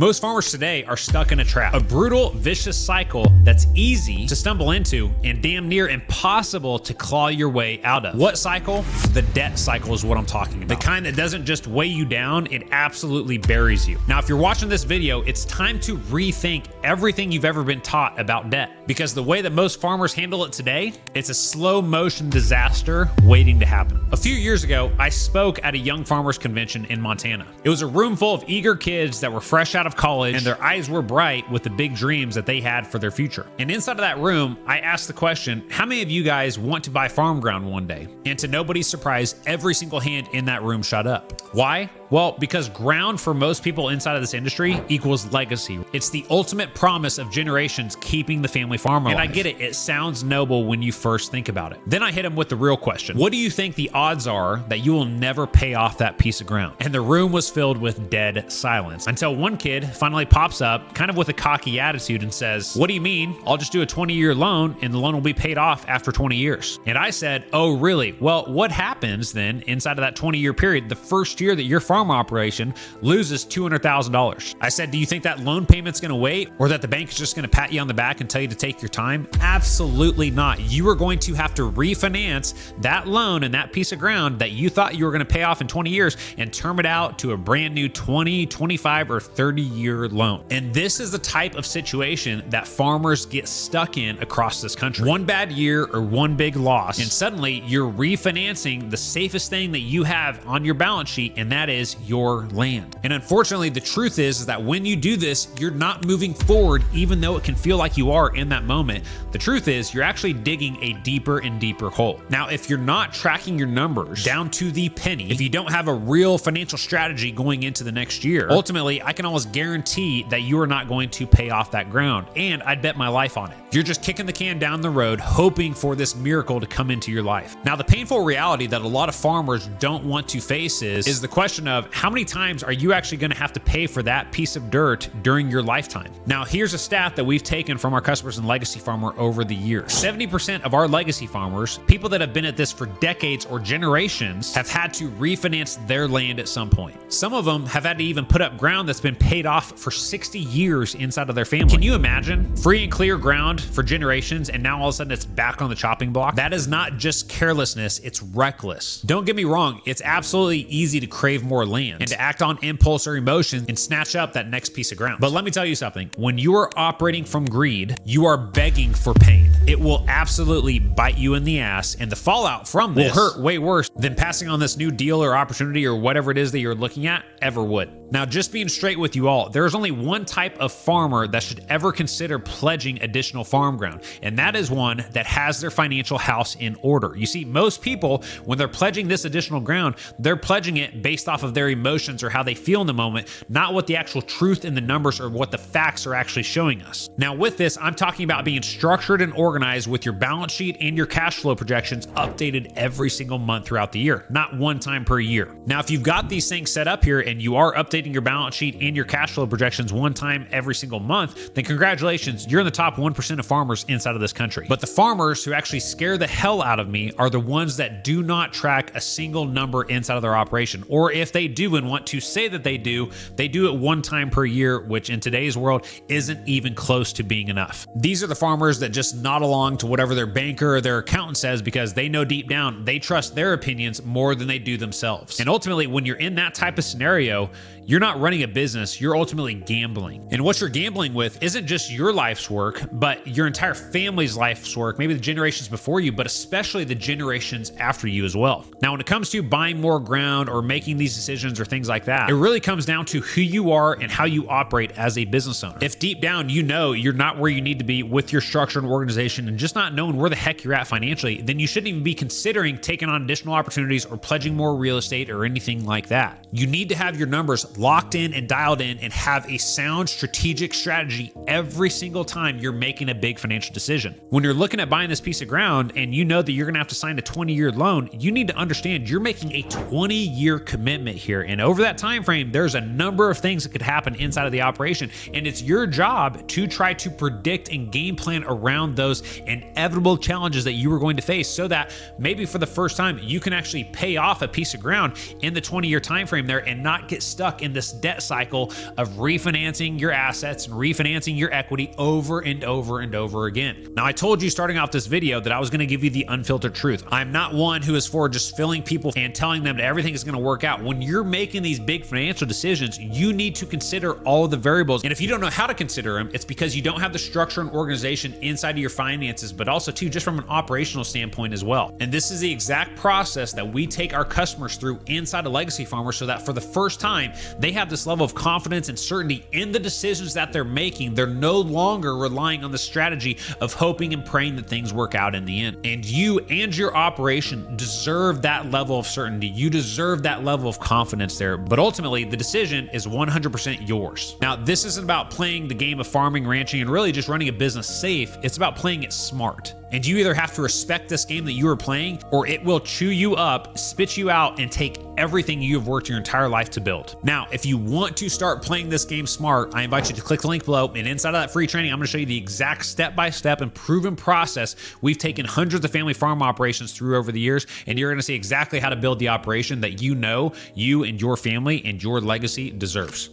Most farmers today are stuck in a trap, a brutal, vicious cycle that's easy to stumble into and damn near impossible to claw your way out of. What cycle? The debt cycle is what I'm talking about. The kind that doesn't just weigh you down, it absolutely buries you. Now, if you're watching this video, it's time to rethink everything you've ever been taught about debt, because the way that most farmers handle it today, it's a slow motion disaster waiting to happen. A few years ago, I spoke at a young farmers convention in Montana. It was a room full of eager kids that were fresh out of college, and their eyes were bright with the big dreams that they had for their future. And inside of that room, I asked the question, how many of you guys want to buy farm ground one day? And to nobody's surprise, every single hand in that room shot up. Why? Well, because ground for most people inside of this industry equals legacy. It's the ultimate promise of generations keeping the family farm alive. And I get it, it sounds noble when you first think about it. Then I hit him with the real question. What do you think the odds are that you will never pay off that piece of ground? And the room was filled with dead silence until one kid finally pops up kind of with a cocky attitude and says, what do you mean? I'll just do a 20-year loan and the loan will be paid off after 20 years. And I said, oh, really? Well, what happens then inside of that 20-year period, the first year that your farm operation loses $200,000? I said, do you think that loan payment's going to wait, or that the bank is just going to pat you on the back and tell you to take your time? Absolutely not. You are going to have to refinance that loan and that piece of ground that you thought you were going to pay off in 20 years and term it out to a brand new 20, 25, or 30-year loan. And this is the type of situation that farmers get stuck in across this country. One bad year or one big loss, and suddenly you're refinancing the safest thing that you have on your balance sheet, and that is your land. And unfortunately, the truth is that when you do this, you're not moving forward, even though it can feel like you are in that moment. The truth is you're actually digging a deeper and deeper hole. Now, if you're not tracking your numbers down to the penny, if you don't have a real financial strategy going into the next year, ultimately, I can almost guarantee that you are not going to pay off that ground. And I'd bet my life on it. You're just kicking the can down the road, hoping for this miracle to come into your life. Now, the painful reality that a lot of farmers don't want to face is the question of how many times are you actually going to have to pay for that piece of dirt during your lifetime? Now, here's a stat that we've taken from our customers in Legacy Farmer over the years. 70% of our legacy farmers, people that have been at this for decades or generations, have had to refinance their land at some point. Some of them have had to even put up ground that's been paid off for 60 years inside of their family. Can you imagine free and clear ground for generations, and now all of a sudden it's back on the chopping block? That is not just carelessness, it's reckless. Don't get me wrong, it's absolutely easy to crave more land and to act on impulse or emotion and snatch up that next piece of ground. But let me tell you something, when you are operating from greed, you are begging for pain. It will absolutely bite you in the ass, and the fallout from this will hurt way worse than passing on this new deal or opportunity or whatever it is that you're looking at ever would. Now, just being straight with you all, there's only one type of farmer that should ever consider pledging additional farm ground, and that is one that has their financial house in order. You see, most people, when they're pledging this additional ground, they're pledging it based off of their emotions or how they feel in the moment, not what the actual truth in the numbers or what the facts are actually showing us. Now, with this, I'm talking about being structured and organized with your balance sheet and your cash flow projections updated every single month throughout the year, not one time per year. Now, if you've got these things set up here and you are updating your balance sheet and your cash flow projections one time every single month, then congratulations, you're in the top 1% of farmers inside of this country. But the farmers who actually scare the hell out of me are the ones that do not track a single number inside of their operation. Or if they do and want to say that they do it one time per year, which in today's world isn't even close to being enough. These are the farmers that just nod along to whatever their banker or their accountant says because they know deep down they trust their opinions more than they do themselves. And ultimately, when you're in that type of scenario, you're not running a business, you're ultimately gambling. And what you're gambling with isn't just your life's work, but your entire family's life's work, maybe the generations before you, but especially the generations after you as well. Now, when it comes to buying more ground or making these decisions or things like that, it really comes down to who you are and how you operate as a business owner. If deep down you know you're not where you need to be with your structure and organization and just not knowing where the heck you're at financially, then you shouldn't even be considering taking on additional opportunities or pledging more real estate or anything like that. You need to have your numbers locked in and dialed in and have a sound strategic strategy every single time you're making a big financial decision. When you're looking at buying this piece of ground and you know that you're going to have to sign a 20-year loan, you need to understand you're making a 20-year commitment here. And over that time frame, there's a number of things that could happen inside of the operation. And it's your job to try to predict and game plan around those inevitable challenges that you are going to face so that maybe for the first time, you can actually pay off a piece of ground in the 20-year time frame there and not get stuck in this debt cycle of refinancing your assets and refinancing your equity over and over and over again. Now, I told you starting off this video that I was going to give you the unfiltered truth. I'm not one who is for just filling people and telling them that everything is going to work out. When you're making these big financial decisions, you need to consider all of the variables. And if you don't know how to consider them, it's because you don't have the structure and organization inside of your finances, but also too, just from an operational standpoint as well. And this is the exact process that we take our customers through inside of Legacy Farmer, so that for the first time, they have this level of confidence and certainty in the decisions that they're making. They're no longer relying on the strategy of hoping and praying that things work out in the end. And you and your operation deserve that level of certainty. You deserve that level of confidence there. But ultimately, the decision is 100% yours. Now, this isn't about playing the game of farming, ranching, and really just running a business safe. It's about playing it smart. And you either have to respect this game that you are playing, or it will chew you up, spit you out, and take everything you have worked your entire life to build. Now, if you want to start playing this game smart, I invite you to click the link below, and inside of that free training, I'm going to show you the exact step-by-step and proven process we've taken hundreds of family farm operations through over the years, and you're going to see exactly how to build the operation that you know you and your family and your legacy deserves.